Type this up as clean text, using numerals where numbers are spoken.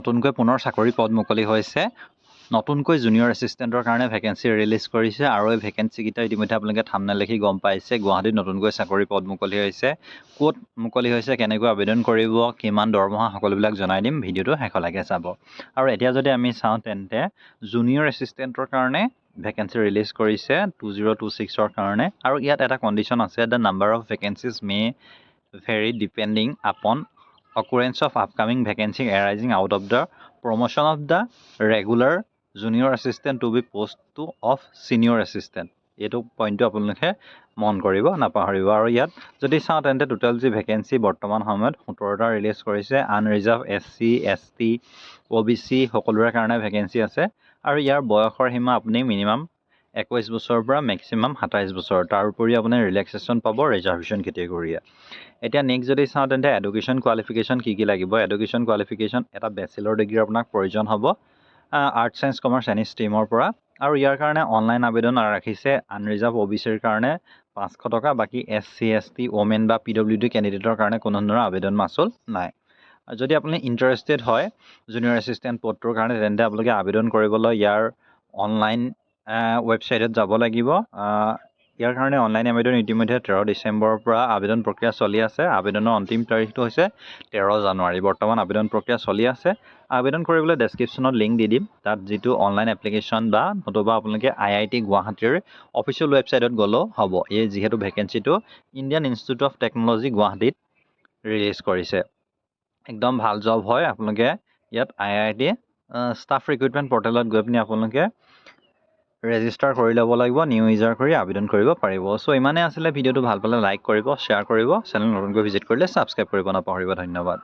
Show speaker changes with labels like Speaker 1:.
Speaker 1: নতুনকৈ পুনৰ চাকৰি পদ মুকলি হৈছে নতুনকৈ জুনিয়ৰ এছিষ্টেণ্টৰ কাৰণে ভেকেঞ্চি ৰিলিজ কৰিছে আৰু এই ভেকেঞ্চিকেইটা ইতিমধ্যে আপোনালোকে থাম্বনেইল দেখি গম পাইছে গুৱাহাটীত নতুনকৈ চাকৰি পদ মুকলি হৈছে ক'ত মুকলি হৈছে কেনেকৈ আবেদন কৰিব কিমান দৰমহা সকলোবিলাক জনাই দিম ভিডিঅ'টো শেষলৈকে চাব আৰু এতিয়া যদি আমি চাওঁ তেন্তে জুনিয়ৰ এছিষ্টেণ্টৰ কাৰণে ভেকেঞ্চি ৰিলিজ কৰিছে 2026ৰ কাৰণে আৰু ইয়াত এটা কণ্ডিশ্যন আছে the number of vacancies May very depending আপন occurrence of upcoming vacancy arising out of the promotion of the regular junior assistant to be post to of senior assistant এইটো পইণ্টটো আপোনালোকে মন কৰিব নাপাহৰিব আৰু ইয়াত যদি চাওঁ তেন্তে টোটেল যি ভেকেঞ্চি বৰ্তমান সময়ত 17টা ৰিলিজ কৰিছে আনৰিজাৰ্ভ SC ST OBC সকলোৰে কাৰণে ভেকেঞ্চি আছে আৰু ইয়াৰ বয়সৰ সীমা আপুনি মিনিমাম 21 বছৰৰ পৰা মেক্সিমাম 27 বছৰ তাৰ উপৰি আপুনি ৰিলেক্সেশ্যন পাব ৰিজাৰ্ভেশ্যন কেটেগৰীয়া এতিয়া নেক্সট যদি চাওঁ তেন্তে এডুকেশ্যন কোৱালিফিকেশ্যন কি লাগিব এডুকেশ্যন কোৱালিফিকেশ্যন এটা বেচেলৰ ডিগ্ৰী আপোনাক প্ৰয়োজন হ'ব আৰ্টছ ছায়েন্স কমাৰ্চ এনি ষ্ট্ৰীমৰ পৰা আৰু ইয়াৰ কাৰণে অনলাইন আবেদন ৰাখিছে আনৰিজাৰ্ভ OBCৰ কাৰণে 500 টকা বাকী SC ST ওমেন বা PWD কেণ্ডিডেটৰ কাৰণে কোনো ধৰণৰ আবেদন মাচুল নাই যদি আপুনি ইণ্টাৰেষ্টেড হয় জুনিয়ৰ এছিষ্টেণ্ট পদটোৰ কাৰণে তেন্তে আপোনালোকে আবেদন কৰিবলৈ ইয়াৰ অনলাইন ৱেবছাইটত যাব লাগিব ইয়াৰ কাৰণে অনলাইন আবেদন ইতিমধ্যে 13 ডিচেম্বৰৰ পৰা আবেদন প্ৰক্ৰিয়া চলি আছে আবেদনৰ অন্তিম তাৰিখটো হৈছে 13 জানুৱাৰী বৰ্তমান আবেদন প্ৰক্ৰিয়া চলি আছে আবেদন কৰিবলৈ ডেছক্ৰিপশ্যনত লিংক দি দিম তাত যিটো অনলাইন এপ্লিকেশ্যন বা নতুবা আপোনালোকে IIT গুৱাহাটীৰ অফিচিয়েল ৱেবছাইটত গ'লেও হ'ব এই যিহেতু ভেকেঞ্চিটো ইণ্ডিয়ান ইনষ্টিটিউট অফ টেকন'লজি গুৱাহাটীত ৰিলিজ কৰিছে একদম ভাল জব হয় আপোনালোকে ইয়াত IIT ষ্টাফ ৰিক্ৰুটমেণ্ট পৰ্টেলত গৈ পিনি আপোনালোকে ৰেজিষ্টাৰ কৰি ল'ব লাগিব নিউ ইউজাৰ কৰি আবেদন কৰিব পাৰিব চ' ইমানে আছিলে ভিডিঅ'টো ভাল পালে লাইক কৰিব শ্বেয়াৰ কৰিব চেনেল নতুনকৈ ভিজিট কৰিলে ছাবস্ক্ৰাইব কৰিব নাপাহৰিব ধন্যবাদ